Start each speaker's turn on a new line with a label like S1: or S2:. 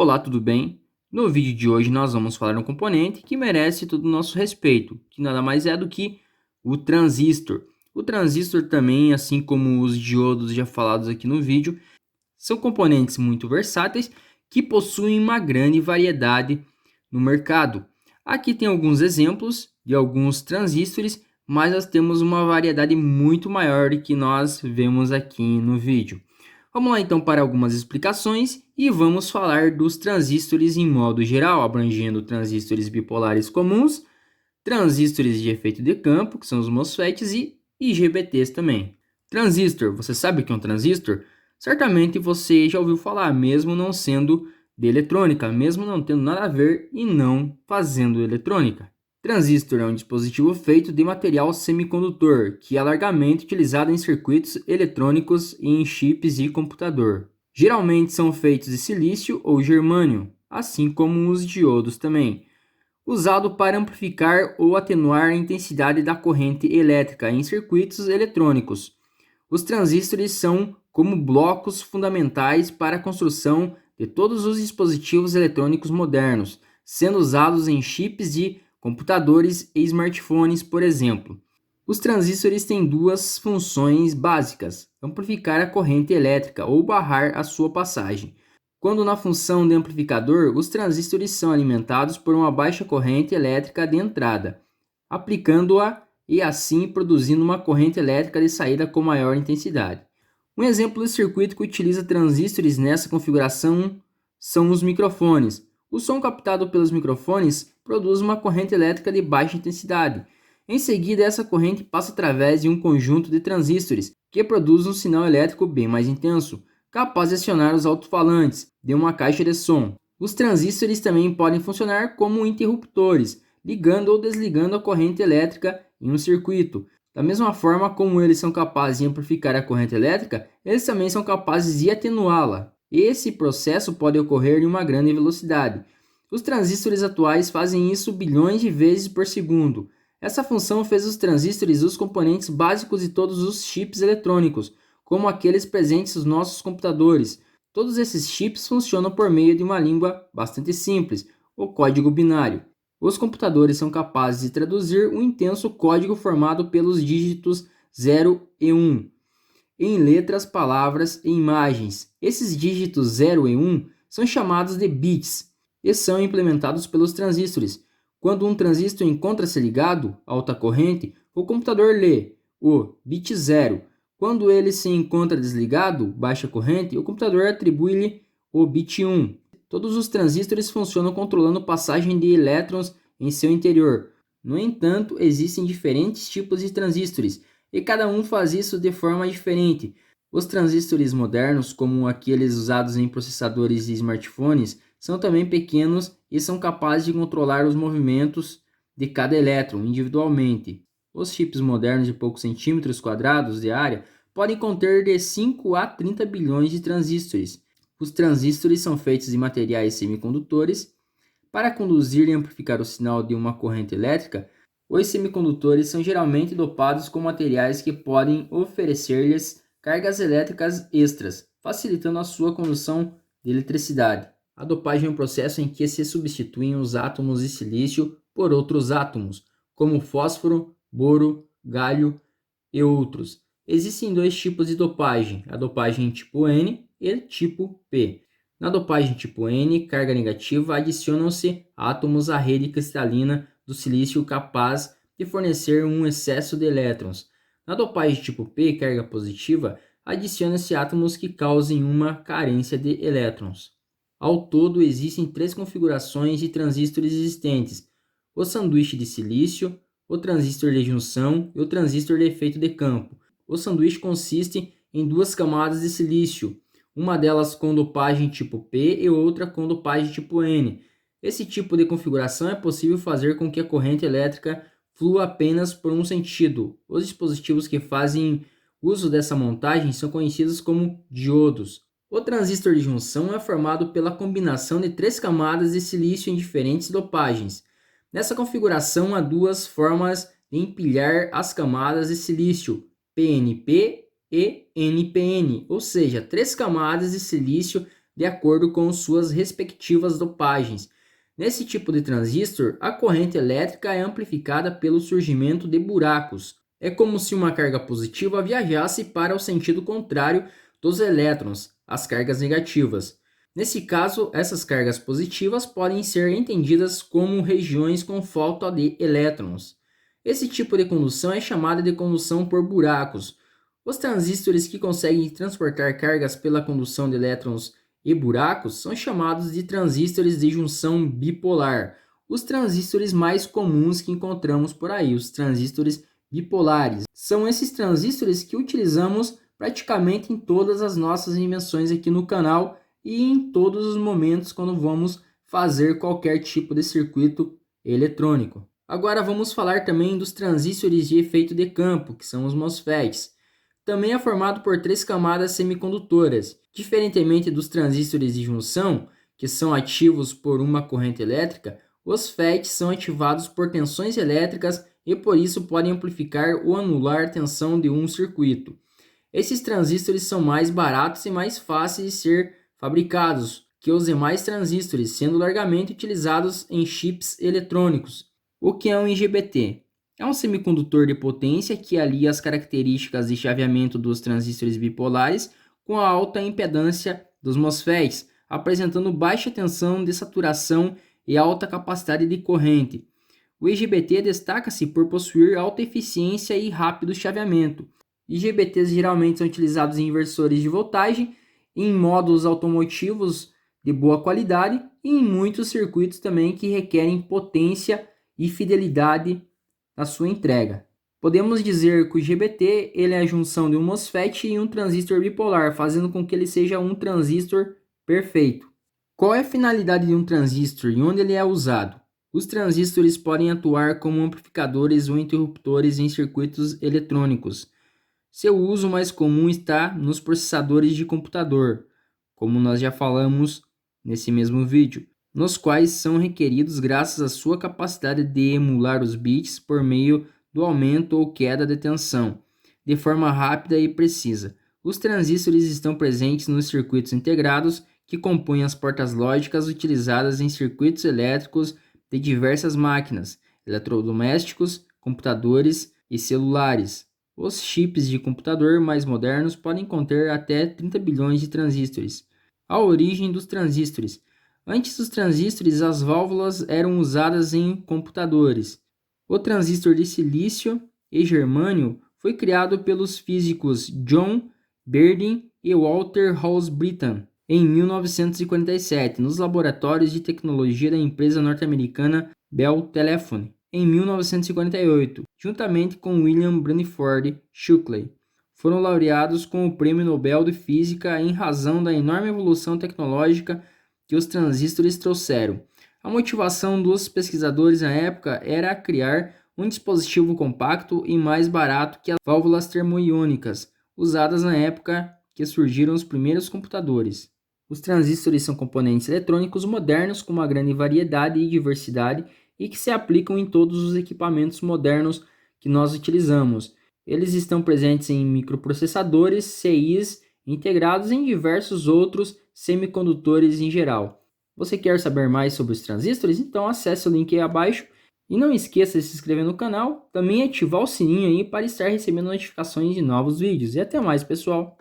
S1: Olá, tudo bem? No vídeo de hoje nós vamos falar de um componente que merece todo o nosso respeito, que nada mais é do que o transistor. O transistor também, assim como os diodos já falados aqui no vídeo, são componentes muito versáteis que possuem uma grande variedade no mercado. Aqui tem alguns exemplos de alguns transistores, mas nós temos uma variedade muito maior do que nós vemos aqui no vídeo. Vamos lá então para algumas explicações e vamos falar dos transistores em modo geral, abrangendo transistores bipolares comuns, transistores de efeito de campo, que são os MOSFETs, e IGBTs também. Transistor, você sabe o que é um transistor? Certamente você já ouviu falar, mesmo não sendo de eletrônica, mesmo não tendo nada a ver e não fazendo eletrônica. Transistor é um dispositivo feito de material semicondutor, que é largamente utilizado em circuitos eletrônicos e em chips de computador. Geralmente são feitos de silício ou germânio, assim como os diodos também, usado para amplificar ou atenuar a intensidade da corrente elétrica em circuitos eletrônicos. Os transistores são como blocos fundamentais para a construção de todos os dispositivos eletrônicos modernos, sendo usados em chips de computadores e smartphones, por exemplo. Os transistores têm duas funções básicas: amplificar a corrente elétrica ou barrar a sua passagem. Quando na função de amplificador, os transistores são alimentados por uma baixa corrente elétrica de entrada, aplicando-a e assim produzindo uma corrente elétrica de saída com maior intensidade. Um exemplo de circuito que utiliza transistores nessa configuração são os microfones. O som captado pelos microfones produz uma corrente elétrica de baixa intensidade. Em seguida, essa corrente passa através de um conjunto de transistores, que produz um sinal elétrico bem mais intenso, capaz de acionar os alto-falantes de uma caixa de som. Os transistores também podem funcionar como interruptores, ligando ou desligando a corrente elétrica em um circuito. Da mesma forma como eles são capazes de amplificar a corrente elétrica, eles também são capazes de atenuá-la. Esse processo pode ocorrer em uma grande velocidade. Os transistores atuais fazem isso bilhões de vezes por segundo. Essa função fez os transistores os componentes básicos de todos os chips eletrônicos, como aqueles presentes nos nossos computadores. Todos esses chips funcionam por meio de uma língua bastante simples, o código binário. Os computadores são capazes de traduzir um intenso código formado pelos dígitos 0 e 1 em letras, palavras e imagens. Esses dígitos 0 e 1 são chamados de bits e são implementados pelos transistores. Quando um transistor encontra-se ligado a alta corrente, o computador lê o bit 0. Quando ele se encontra desligado, baixa corrente, o computador atribui-lhe o bit 1. Todos os transistores funcionam controlando passagem de elétrons em seu interior. No entanto, existem diferentes tipos de transistores, e cada um faz isso de forma diferente. Os transistores modernos, como aqueles usados em processadores de smartphones, são também pequenos e são capazes de controlar os movimentos de cada elétron individualmente. Os chips modernos de poucos centímetros quadrados de área podem conter de 5 a 30 bilhões de transistores. Os transistores são feitos de materiais semicondutores. Para conduzir e amplificar o sinal de uma corrente elétrica, os semicondutores são geralmente dopados com materiais que podem oferecer-lhes cargas elétricas extras, facilitando a sua condução de eletricidade. A dopagem é um processo em que se substituem os átomos de silício por outros átomos, como fósforo, boro, galho e outros. Existem dois tipos de dopagem, a dopagem tipo N e tipo P. Na dopagem tipo N, carga negativa, adicionam-se átomos à rede cristalina do silício capaz de fornecer um excesso de elétrons. Na dopagem tipo P, carga positiva, adiciona-se átomos que causem uma carência de elétrons. Ao todo, existem 3 configurações de transistores existentes: o sanduíche de silício, o transistor de junção e o transistor de efeito de campo. O sanduíche consiste em 2 camadas de silício, uma delas com dopagem tipo P e outra com dopagem tipo N. Esse tipo de configuração é possível fazer com que a corrente elétrica flua apenas por um sentido. Os dispositivos que fazem uso dessa montagem são conhecidos como diodos. O transistor de junção é formado pela combinação de 3 camadas de silício em diferentes dopagens. Nessa configuração, há 2 formas de empilhar as camadas de silício, PNP e NPN, ou seja, 3 camadas de silício de acordo com suas respectivas dopagens. Nesse tipo de transistor, a corrente elétrica é amplificada pelo surgimento de buracos. É como se uma carga positiva viajasse para o sentido contrário dos elétrons, as cargas negativas. Nesse caso, essas cargas positivas podem ser entendidas como regiões com falta de elétrons. Esse tipo de condução é chamada de condução por buracos. Os transistores que conseguem transportar cargas pela condução de elétrons e buracos são chamados de transistores de junção bipolar. Os transistores mais comuns que encontramos por aí, os transistores bipolares, são esses transistores que utilizamos praticamente em todas as nossas invenções aqui no canal e em todos os momentos quando vamos fazer qualquer tipo de circuito eletrônico. Agora vamos falar também dos transistores de efeito de campo, que são os MOSFETs. Também é formado por 3 camadas semicondutoras. Diferentemente dos transistores de junção, que são ativos por uma corrente elétrica, os FETs são ativados por tensões elétricas e por isso podem amplificar ou anular a tensão de um circuito. Esses transistores são mais baratos e mais fáceis de ser fabricados que os demais transistores, sendo largamente utilizados em chips eletrônicos. O que é um IGBT? É um semicondutor de potência que alia as características de chaveamento dos transistores bipolares com a alta impedância dos MOSFETs, apresentando baixa tensão de saturação e alta capacidade de corrente. O IGBT destaca-se por possuir alta eficiência e rápido chaveamento. IGBTs geralmente são utilizados em inversores de voltagem, em módulos automotivos de boa qualidade e em muitos circuitos também que requerem potência e fidelidade na sua entrega. Podemos dizer que o IGBT ele é a junção de um MOSFET e um transistor bipolar, fazendo com que ele seja um transistor perfeito. Qual é a finalidade de um transistor e onde ele é usado? Os transistores podem atuar como amplificadores ou interruptores em circuitos eletrônicos. Seu uso mais comum está nos processadores de computador, como nós já falamos nesse mesmo vídeo, nos quais são requeridos graças à sua capacidade de emular os bits por meio do aumento ou queda de tensão, de forma rápida e precisa. Os transistores estão presentes nos circuitos integrados que compõem as portas lógicas utilizadas em circuitos elétricos de diversas máquinas, eletrodomésticos, computadores e celulares. Os chips de computador mais modernos podem conter até 30 bilhões de transistores. A origem dos transistores. Antes dos transistores, as válvulas eram usadas em computadores. O transistor de silício e germânio foi criado pelos físicos John Bardeen e Walter House-Brittain em 1947, nos laboratórios de tecnologia da empresa norte-americana Bell Telephone, em 1948, juntamente com William Branford Shockley. Foram laureados com o Prêmio Nobel de Física em razão da enorme evolução tecnológica que os transistores trouxeram. A motivação dos pesquisadores na época era criar um dispositivo compacto e mais barato que as válvulas termoiônicas, usadas na época que surgiram os primeiros computadores. Os transistores são componentes eletrônicos modernos com uma grande variedade e diversidade e que se aplicam em todos os equipamentos modernos que nós utilizamos. Eles estão presentes em microprocessadores, CIs, integrados em diversos outros semicondutores em geral. Você quer saber mais sobre os transistores? Então acesse o link aí abaixo e não esqueça de se inscrever no canal, também ativar o sininho aí para estar recebendo notificações de novos vídeos. E até mais, pessoal!